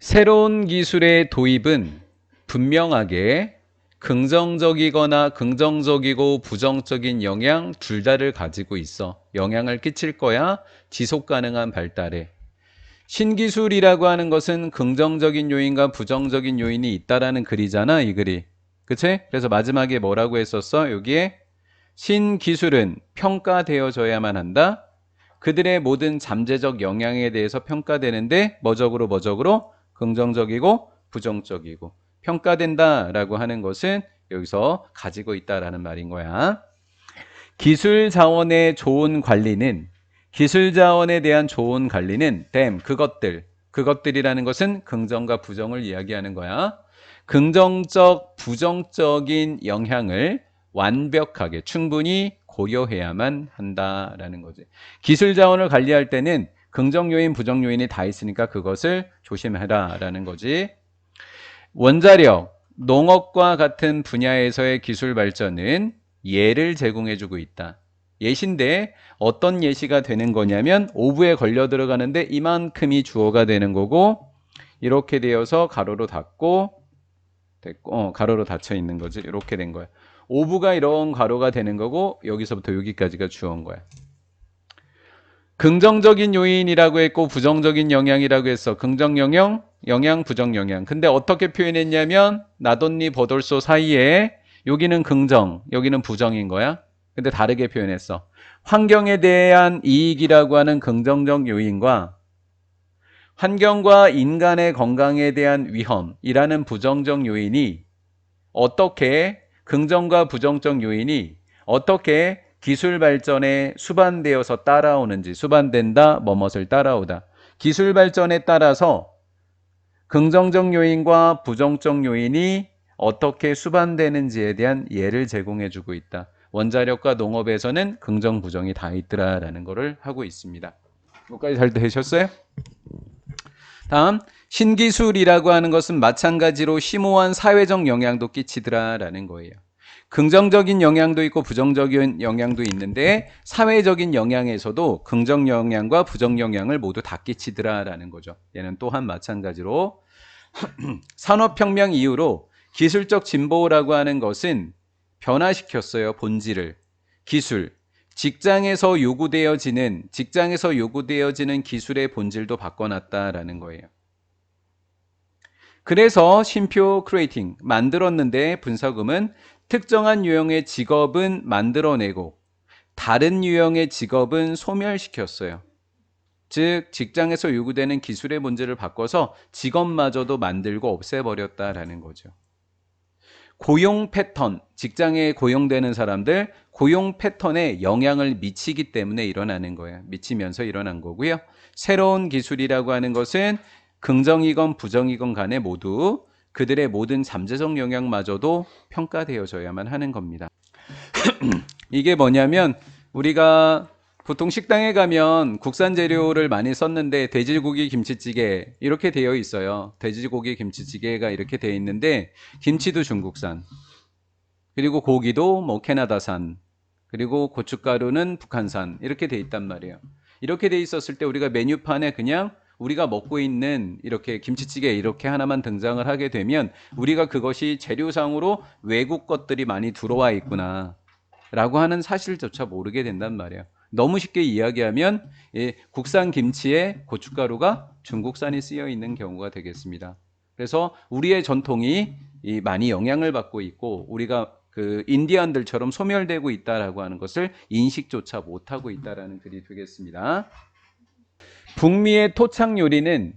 새로운 기술의 도입은 분명하게 긍정적이거나 긍정적이고 부정적인 영향 둘 다를 가지고 있어. 영향을 끼칠 거야. 지속 가능한 발달에. 신기술이라고 하는 것은 긍정적인 요인과 부정적인 요인이 있다라는 글이잖아, 이 글이. 그치? 그래서 마지막에 뭐라고 했었어? 여기에 신기술은 평가되어져야만 한다. 그들의 모든 잠재적 영향에 대해서 평가되는데 뭐적으로 긍정적이고 부정적이고 평가된다라고 하는 것은 여기서 가지고 있다라는 말인 거야. 기술 자원의 좋은 관리는 기술 자원에 대한 좋은 관리는 그것들이라는 것은 긍정과 부정을 이야기하는 거야. 긍정적, 부정적인 영향을 완벽하게 충분히 고려해야만 한다라는 거지. 기술 자원을 관리할 때는 긍정 요인, 부정 요인이 다 있으니까 그것을 조심해라라는 거지. 원자력, 농업과 같은 분야에서의 기술 발전은 예를 제공해주고 있다. 예시인데 어떤 예시가 되는 거냐면 오브에 걸려 들어가는데 이만큼이 주어가 되는 거고 이렇게 되어서 가로로 닫고 됐고 가로로 닫혀 있는 거지. 이렇게 된 거야. 오브가 이런 가로가 되는 거고 여기서부터 여기까지가 주어인 거야. 긍정적인 요인이라고 했고 부정적인 영향이라고 했어. 긍정 영향, 부정 영향. 근데 어떻게 표현했냐면 나돈니 버돌소 사이에 여기는 긍정, 여기는 부정인 거야. 근데 다르게 표현했어. 환경에 대한 이익이라고 하는 긍정적 요인과 환경과 인간의 건강에 대한 위험이라는 부정적 요인이 어떻게 긍정과 부정적 요인이 어떻게 기술 발전에 수반되어서 따라오는지 수반된다, 뭐뭇을 따라오다. 기술 발전에 따라서 긍정적 요인과 부정적 요인이 어떻게 수반되는지에 대한 예를 제공해 주고 있다. 원자력과 농업에서는 긍정, 부정이 다 있더라라는 것을 하고 있습니다. 여기까지 잘 되셨어요? 다음 신기술이라고 하는 것은 마찬가지로 심오한 사회적 영향도 끼치더라라는 거예요. 긍정적인 영향도 있고 부정적인 영향도 있는데 사회적인 영향에서도 긍정 영향과 부정 영향을 모두 다 끼치더라라는 거죠. 얘는 또한 마찬가지로 산업혁명 이후로 기술적 진보라고 하는 것은 변화시켰어요. 본질을. 기술. 직장에서 요구되어지는 기술의 본질도 바꿔놨다라는 거예요. 그래서 쉼표 크리에이팅 만들었는데 분사금은 특정한 유형의 직업은 만들어내고 다른 유형의 직업은 소멸시켰어요. 즉 직장에서 요구되는 기술의 본질을 바꿔서 직업마저도 만들고 없애버렸다라는 거죠. 고용 패턴, 직장에 고용되는 사람들 고용 패턴에 영향을 미치기 때문에 일어나는 거예요. 미치면서 일어난 거고요. 새로운 기술이라고 하는 것은 긍정이건 부정이건 간에 모두 그들의 모든 잠재적 영향마저도 평가되어져야만 하는 겁니다. 이게 뭐냐면 우리가 보통 식당에 가면 국산 재료를 많이 썼는데 돼지고기 김치찌개 이렇게 되어 있어요. 돼지고기 김치찌개가 이렇게 되어 있는데 김치도 중국산 그리고 고기도 뭐 캐나다산 그리고 고춧가루는 북한산 이렇게 돼 있단 말이에요. 이렇게 돼 있었을 때 우리가 메뉴판에 그냥 우리가 먹고 있는 이렇게 김치찌개 이렇게 하나만 등장을 하게 되면 우리가 그것이 재료상으로 외국 것들이 많이 들어와 있구나 라고 하는 사실조차 모르게 된단 말이에요. 너무 쉽게 이야기하면 국산 김치에 고춧가루가 중국산이 쓰여 있는 경우가 되겠습니다. 그래서 우리의 전통이 많이 영향을 받고 있고 우리가 그 인디언들처럼 소멸되고 있다라고 하는 것을 인식조차 못하고 있다라는 글이 되겠습니다. 북미의 토착 요리는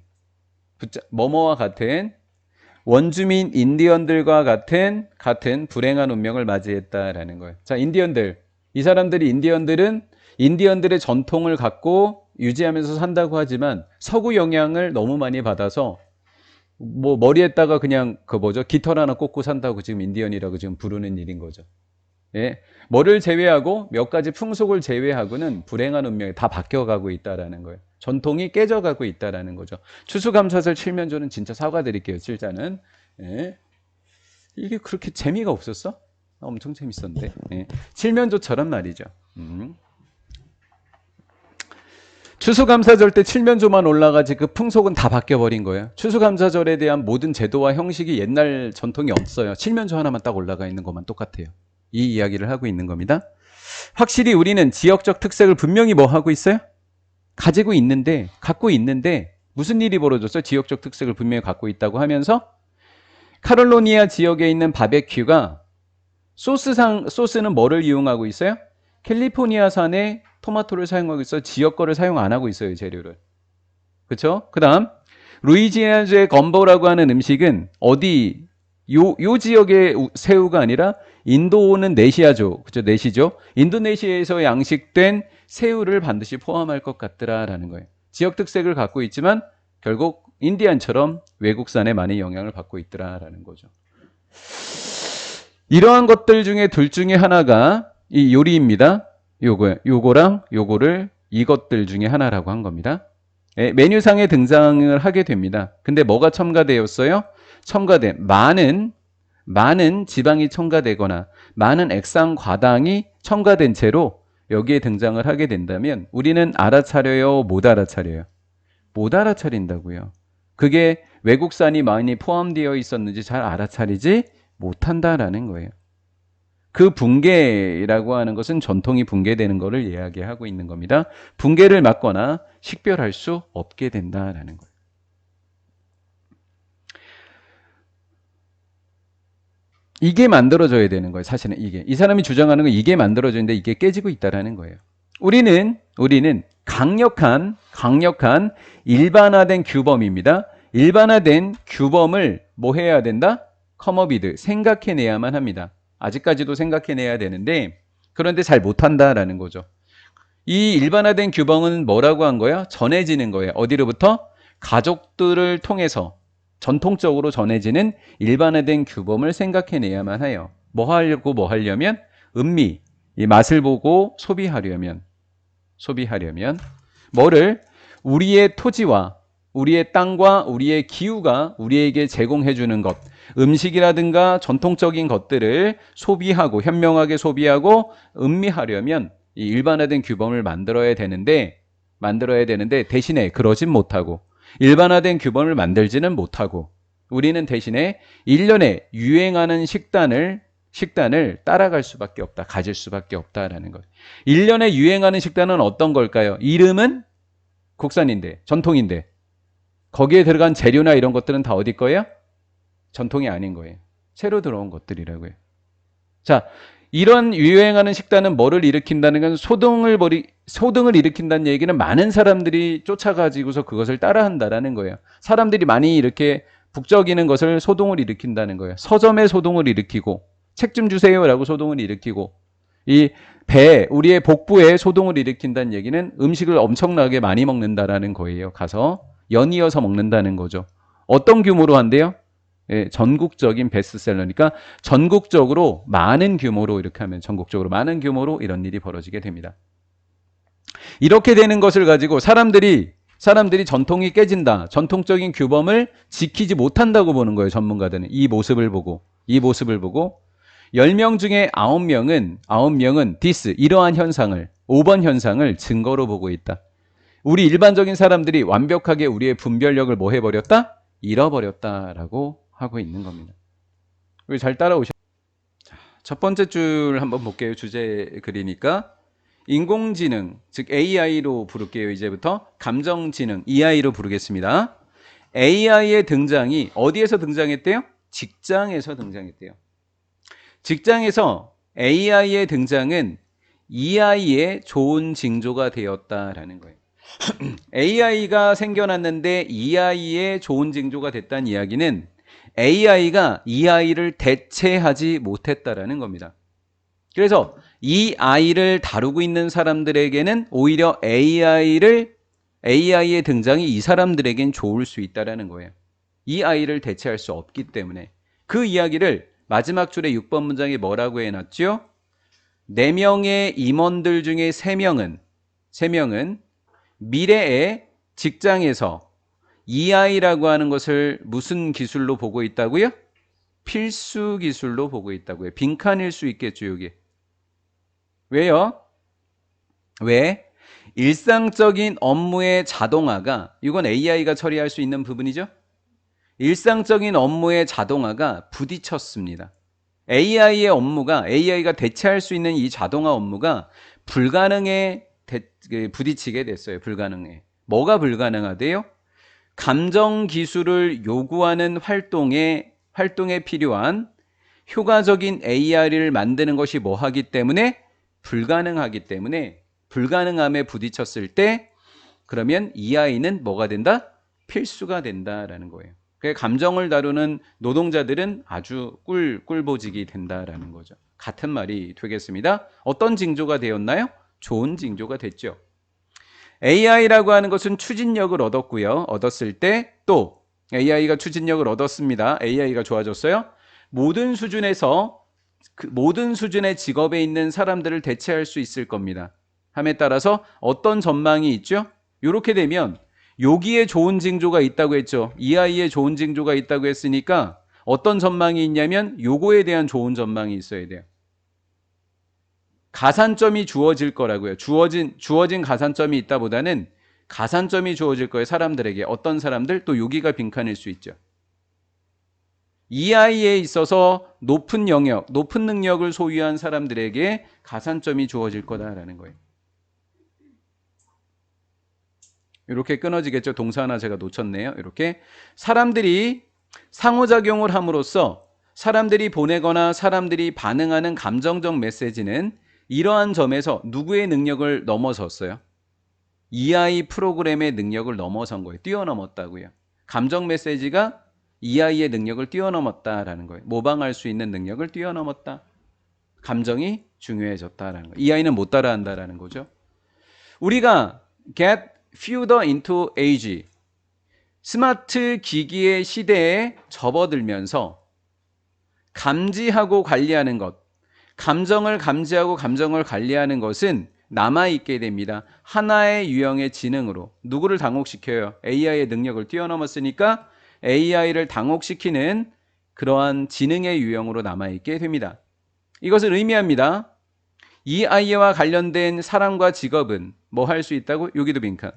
뭐뭐와 같은 원주민 인디언들과 같은 불행한 운명을 맞이했다라는 거예요. 자, 인디언들. 이 사람들이 인디언들의 전통을 갖고 유지하면서 산다고 하지만 서구 영향을 너무 많이 받아서 뭐 머리에다가 그냥 깃털 하나 꽂고 산다고 지금 인디언이라고 지금 부르는 일인 거죠. 예. 뭐를 제외하고 몇 가지 풍속을 제외하고는 불행한 운명이 다 바뀌어가고 있다라는 거예요. 전통이 깨져가고 있다라는 거죠. 추수감사절 칠면조는 진짜 사과드릴게요. 칠자는. 예. 이게 그렇게 재미가 없었어? 엄청 재밌었는데. 예. 칠면조처럼 말이죠. 추수감사절 때 칠면조만 올라가지 그 풍속은 다 바뀌어버린 거예요. 추수감사절에 대한 모든 제도와 형식이 옛날 전통이 없어요. 칠면조 하나만 딱 올라가 있는 것만 똑같아요. 이 이야기를 하고 있는 겁니다. 확실히 우리는 지역적 특색을 분명히 뭐 하고 있어요? 갖고 있는데 무슨 일이 벌어졌어요? 지역적 특색을 분명히 갖고 있다고 하면서 카롤로니아 지역에 있는 바베큐가 소스는 뭐를 이용하고 있어요? 캘리포니아산의 토마토를 사용하고 있어 지역 거를 사용 안 하고 있어요, 재료를. 그렇죠? 그다음 루이지애나주의 건보라고 하는 음식은 어디 요 지역의 새우가 아니라 인도는 네시아죠. 그죠? 네시죠. 인도네시아에서 양식된 새우를 반드시 포함할 것 같더라라는 거예요. 지역 특색을 갖고 있지만 결국 인디안처럼 외국산에 많이 영향을 받고 있더라라는 거죠. 이러한 것들 중에 둘 중에 하나가 이 요리입니다. 요거랑 요거를 이것들 중에 하나라고 한 겁니다. 메뉴상에 등장을 하게 됩니다. 근데 뭐가 첨가되었어요? 많은 지방이 첨가되거나 많은 액상 과당이 첨가된 채로 여기에 등장을 하게 된다면 우리는 알아차려요? 못 알아차려요? 못 알아차린다고요. 그게 외국산이 많이 포함되어 있었는지 잘 알아차리지 못한다라는 거예요. 그 붕괴라고 하는 것은 전통이 붕괴되는 것을 이야기하고 있는 겁니다. 붕괴를 막거나 식별할 수 없게 된다라는 거예요. 이게 만들어져야 되는 거예요. 사실은 이 사람이 주장하는 건 이게 만들어져는데 이게 깨지고 있다라는 거예요. 우리는 강력한 일반화된 규범입니다. 일반화된 규범을 뭐 해야 된다? 컴어비드 생각해내야만 합니다. 아직까지도 생각해내야 되는데 그런데 잘 못한다라는 거죠. 이 일반화된 규범은 뭐라고 한 거야? 전해지는 거예요. 어디로부터? 가족들을 통해서 전통적으로 전해지는 일반화된 규범을 생각해내야만 해요. 뭐 하려면 음미, 이 맛을 보고 소비하려면 뭐를? 우리의 토지와 우리의 땅과 우리의 기후가 우리에게 제공해주는 것, 음식이라든가 전통적인 것들을 소비하고 현명하게 소비하고 음미하려면 이 일반화된 규범을 만들어야 되는데 대신에 그러진 못하고 일반화된 규범을 만들지는 못하고 우리는 대신에 1년에 유행하는 식단을 따라갈 수밖에 없다. 가질 수밖에 없다라는 거예요. 1년에 유행하는 식단은 어떤 걸까요? 이름은 국산인데 전통인데 거기에 들어간 재료나 이런 것들은 다 어디 거예요? 전통이 아닌 거예요. 새로 들어온 것들이라고요. 자, 이런 유행하는 식단은 뭐를 일으킨다는 건 소등을 일으킨다는 얘기는 많은 사람들이 쫓아가지고서 그것을 따라한다라는 거예요. 사람들이 많이 이렇게 북적이는 것을 소동을 일으킨다는 거예요. 서점에 소동을 일으키고 책 좀 주세요라고 소동을 일으키고 우리의 복부에 소동을 일으킨다는 얘기는 음식을 엄청나게 많이 먹는다라는 거예요. 가서 연이어서 먹는다는 거죠. 어떤 규모로 한대요? 예, 전국적인 베스트셀러니까 전국적으로 많은 규모로 이렇게 하면 전국적으로 많은 규모로 이런 일이 벌어지게 됩니다. 이렇게 되는 것을 가지고 사람들이 전통이 깨진다. 전통적인 규범을 지키지 못한다고 보는 거예요. 전문가들은 이 모습을 보고 10명 중에 9명은 이러한 현상을 5번 현상을 증거로 보고 있다. 우리 일반적인 사람들이 완벽하게 우리의 분별력을 뭐 해버렸다? 잃어버렸다라고 하고 있는 겁니다. 우리 잘 따라오셨죠? 첫 번째 줄 한번 볼게요. 주제 글이니까 인공지능, 즉 AI로 부를게요. 이제부터 감정지능, EI로 부르겠습니다. AI의 등장이 어디에서 등장했대요? 직장에서 등장했대요. 직장에서 AI의 등장은 EI의 좋은 징조가 되었다라는 거예요. AI가 생겨났는데 EI의 좋은 징조가 됐다는 이야기는 AI가 EI를 대체하지 못했다라는 겁니다. 그래서 이 아이를 다루고 있는 사람들에게는 오히려 AI의 등장이 이 사람들에겐 좋을 수 있다라는 거예요. 이 아이를 대체할 수 없기 때문에 그 이야기를 마지막 줄의 6번 문장에 뭐라고 해놨죠? 4명의 임원들 중에 3명은 미래의 직장에서 EI라고 하는 것을 무슨 기술로 보고 있다고요? 필수 기술로 보고 있다고요. 빈칸일 수 있겠죠, 여기. 왜요? 왜? 일상적인 업무의 자동화가, 이건 AI가 처리할 수 있는 부분이죠. 일상적인 업무의 자동화가 부딪혔습니다. AI의 업무가, AI가 대체할 수 있는 이 자동화 업무가 불가능에 부딪히게 됐어요. 불가능해. 뭐가 불가능하대요? 감정 기술을 요구하는 활동에 필요한 효과적인 AI를 만드는 것이 뭐하기 때문에? 불가능하기 때문에, 불가능함에 부딪혔을 때 그러면 이 아이는 뭐가 된다? 필수가 된다라는 거예요. 그러니까 감정을 다루는 노동자들은 아주 꿀보직이 된다라는 거죠. 같은 말이 되겠습니다. 어떤 징조가 되었나요? 좋은 징조가 됐죠. AI라고 하는 것은 추진력을 얻었고요. 얻었을 때 또 AI가 추진력을 얻었습니다. AI가 좋아졌어요. 모든 수준에서 모든 수준의 직업에 있는 사람들을 대체할 수 있을 겁니다. 함에 따라서 어떤 전망이 있죠? 이렇게 되면 여기에 좋은 징조가 있다고 했죠. 이 아이에 좋은 징조가 있다고 했으니까 어떤 전망이 있냐면 요거에 대한 좋은 전망이 있어야 돼요. 가산점이 주어질 거라고요. 주어진 가산점이 있다 보다는 가산점이 주어질 거예요. 사람들에게. 어떤 사람들? 또 여기가 빈칸일 수 있죠. 이 아이에 있어서 높은 영역, 높은 능력을 소유한 사람들에게 가산점이 주어질 거다라는 거예요. 이렇게 끊어지겠죠. 동사 하나 제가 놓쳤네요. 이렇게 사람들이 상호작용을 함으로써 사람들이 보내거나 사람들이 반응하는 감정적 메시지는 이러한 점에서 누구의 능력을 넘어섰어요? 이 아이 프로그램의 능력을 넘어선 거예요. 뛰어넘었다고요. 감정 메시지가 이 아이의 능력을 뛰어넘었다라는 거예요. 모방할 수 있는 능력을 뛰어넘었다. 감정이 중요해졌다라는 거예요. 이 아이는 못 따라한다라는 거죠. 우리가 get further into age, 스마트 기기의 시대에 접어들면서 감지하고 관리하는 것, 감정을 감지하고 감정을 관리하는 것은 남아있게 됩니다. 하나의 유형의 지능으로. 누구를 당혹시켜요? AI의 능력을 뛰어넘었으니까 AI를 당혹시키는 그러한 지능의 유형으로 남아있게 됩니다. 이것을 의미합니다. 이 아이와 관련된 사람과 직업은 뭐 할 수 있다고? 여기도 빈칸.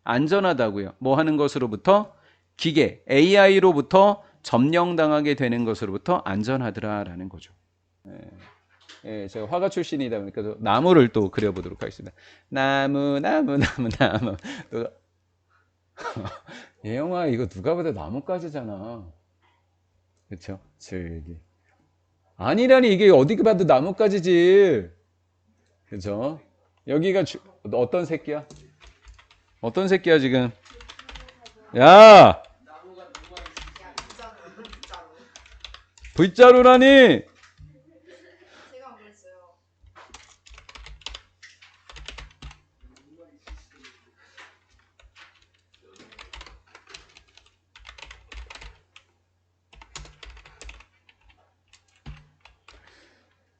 안전하다고요. 뭐 하는 것으로부터? 기계, AI로부터 점령당하게 되는 것으로부터 안전하더라라는 거죠. 예, 제가 화가 출신이다 보니까 나무를 또 그려보도록 하겠습니다. 나무. 예영아, 이거 누가 봐도 나뭇가지잖아. 그렇죠? 즐기. 아니라니, 이게 어디 봐도 나뭇가지지. 그죠? 여기가 어떤 새끼야? 어떤 새끼야 지금? 야! V자루라니!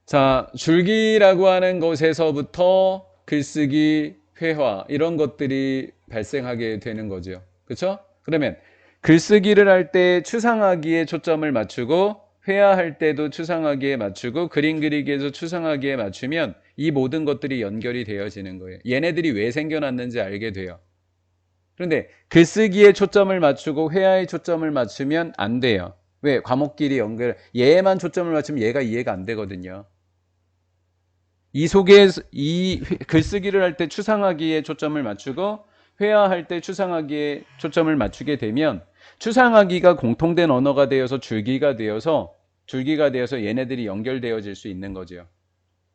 자, 줄기라고 하는 것에서부터 글쓰기, 회화 이런 것들이 발생하게 되는 거죠. 그렇죠? 그러면 글쓰기를 할 때 추상하기에 초점을 맞추고 회화할 때도 추상하기에 맞추고 그림 그리기에서 추상하기에 맞추면 이 모든 것들이 연결이 되어지는 거예요. 얘네들이 왜 생겨났는지 알게 돼요. 그런데 글쓰기에 초점을 맞추고 회화에 초점을 맞추면 안 돼요. 왜? 과목끼리 연결, 얘만 초점을 맞추면 얘가 이해가 안 되거든요. 이 글쓰기를 할 때 추상하기에 초점을 맞추고 회화할 때 추상하기에 초점을 맞추게 되면 추상하기가 공통된 언어가 되어서 줄기가 되어서 얘네들이 연결되어질 수 있는 거죠.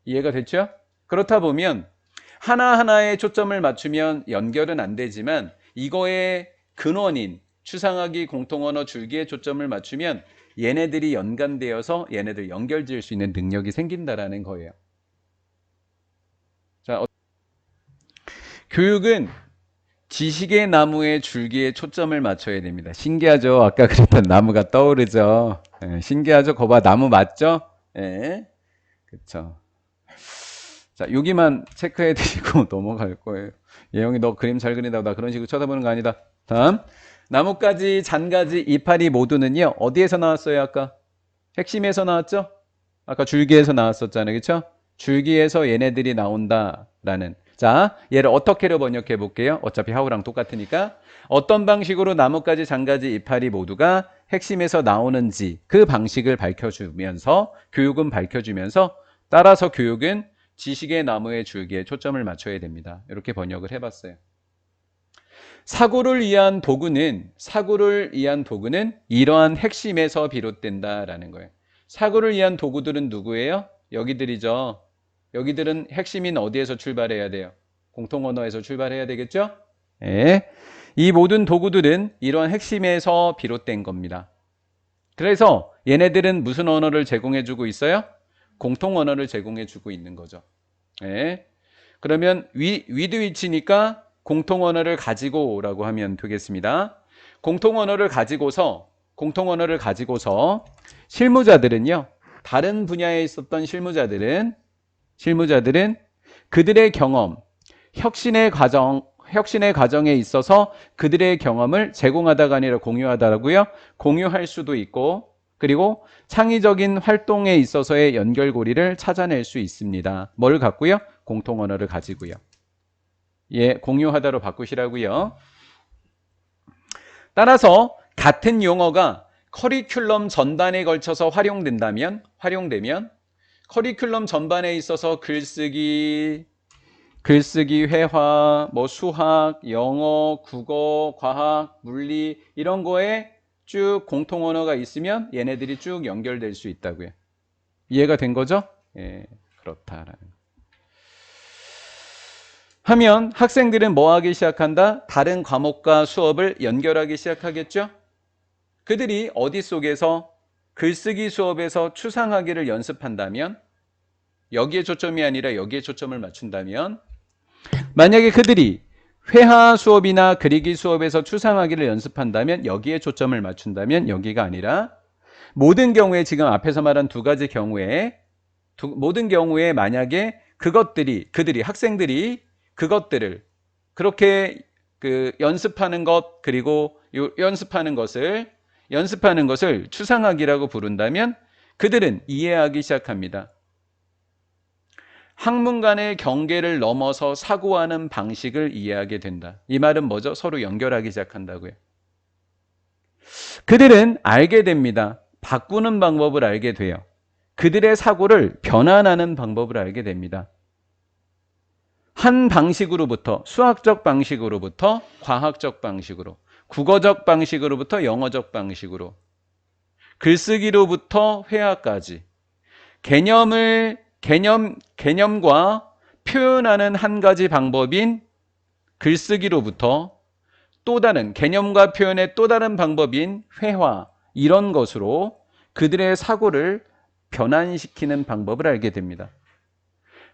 이해가 됐죠? 그렇다 보면 하나하나에 초점을 맞추면 연결은 안 되지만 이거의 근원인 추상하기 공통언어 줄기에 초점을 맞추면 얘네들이 연관되어서 얘네들 연결지을 수 있는 능력이 생긴다라는 거예요. 자, 교육은 지식의 나무의 줄기에 초점을 맞춰야 됩니다. 신기하죠? 아까 그랬던 나무가 떠오르죠? 예, 신기하죠? 거봐, 나무 맞죠? 예, 그쵸. 자, 여기만 체크해 드리고 넘어갈 거예요. 예영이 너 그림 잘 그린다고 나 그런 식으로 쳐다보는 거 아니다. 다음. 나뭇가지, 잔가지, 이파리 모두는요, 어디에서 나왔어요, 아까? 핵심에서 나왔죠? 아까 줄기에서 나왔었잖아요. 그쵸? 줄기에서 얘네들이 나온다라는. 자, 얘를 어떻게로 번역해 볼게요. 어차피 하우랑 똑같으니까. 어떤 방식으로 나뭇가지, 장가지, 이파리 모두가 핵심에서 나오는지 그 방식을 밝혀주면서 교육은 밝혀주면서 따라서 교육은 지식의 나무의 줄기에 초점을 맞춰야 됩니다. 이렇게 번역을 해봤어요. 사고를 위한 도구는 이러한 핵심에서 비롯된다라는 거예요. 사고를 위한 도구들은 누구예요? 여기들이죠. 여기들은 핵심인 어디에서 출발해야 돼요? 공통언어에서 출발해야 되겠죠? 네. 이 모든 도구들은 이러한 핵심에서 비롯된 겁니다. 그래서 얘네들은 무슨 언어를 제공해주고 있어요? 공통언어를 제공해주고 있는 거죠. 네. 그러면 with which니까 공통언어를 가지고라고 하면 되겠습니다. 공통언어를 가지고서 실무자들은요. 다른 분야에 있었던 실무자들은 그들의 경험, 혁신의 과정에 있어서 그들의 경험을 제공하다가 아니라 공유하다라고요. 공유할 수도 있고 그리고 창의적인 활동에 있어서의 연결고리를 찾아낼 수 있습니다. 뭘 갖고요? 공통언어를 가지고요. 예, 공유하다로 바꾸시라고요. 따라서 같은 용어가 커리큘럼 전반에 걸쳐서 활용되면 커리큘럼 전반에 있어서 글쓰기, 회화, 뭐 수학, 영어, 국어, 과학, 물리 이런 거에 쭉 공통언어가 있으면 얘네들이 쭉 연결될 수 있다고요. 이해가 된 거죠? 예, 그렇다라는 거. 하면 학생들은 뭐 하기 시작한다? 다른 과목과 수업을 연결하기 시작하겠죠? 그들이 어디 속에서 글쓰기 수업에서 추상하기를 연습한다면 여기에 초점이 아니라 여기에 초점을 맞춘다면 만약에 그들이 회화 수업이나 그리기 수업에서 추상하기를 연습한다면 여기에 초점을 맞춘다면 여기가 아니라 모든 경우에 지금 앞에서 말한 두 가지 경우에 모든 경우에 만약에 학생들이 그것들을 그렇게 연습하는 것 그리고 연습하는 것을 추상학이라고 부른다면 그들은 이해하기 시작합니다. 학문 간의 경계를 넘어서 사고하는 방식을 이해하게 된다. 이 말은 뭐죠? 서로 연결하기 시작한다고요. 그들은 알게 됩니다. 바꾸는 방법을 알게 돼요. 그들의 사고를 변환하는 방법을 알게 됩니다. 한 방식으로부터 수학적 방식으로부터 과학적 방식으로 국어적 방식으로부터 영어적 방식으로 글쓰기로부터 회화까지 개념과 표현하는 한 가지 방법인 글쓰기로부터 또 다른 개념과 표현의 또 다른 방법인 회화 이런 것으로 그들의 사고를 변환시키는 방법을 알게 됩니다.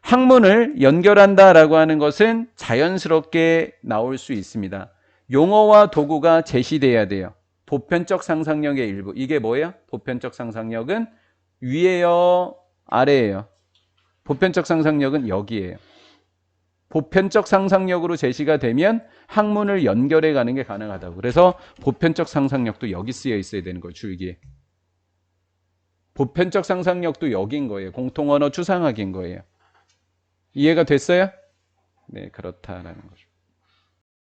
학문을 연결한다라고 하는 것은 자연스럽게 나올 수 있습니다. 용어와 도구가 제시돼야 돼요. 보편적 상상력의 일부. 이게 뭐예요? 보편적 상상력은 위에요, 아래예요. 보편적 상상력은 여기예요. 보편적 상상력으로 제시가 되면 학문을 연결해 가는 게 가능하다고. 그래서 보편적 상상력도 여기 쓰여 있어야 되는 거예요. 줄기에. 보편적 상상력도 여기인 거예요. 공통언어 추상학인 거예요. 이해가 됐어요? 네, 그렇다라는 거죠.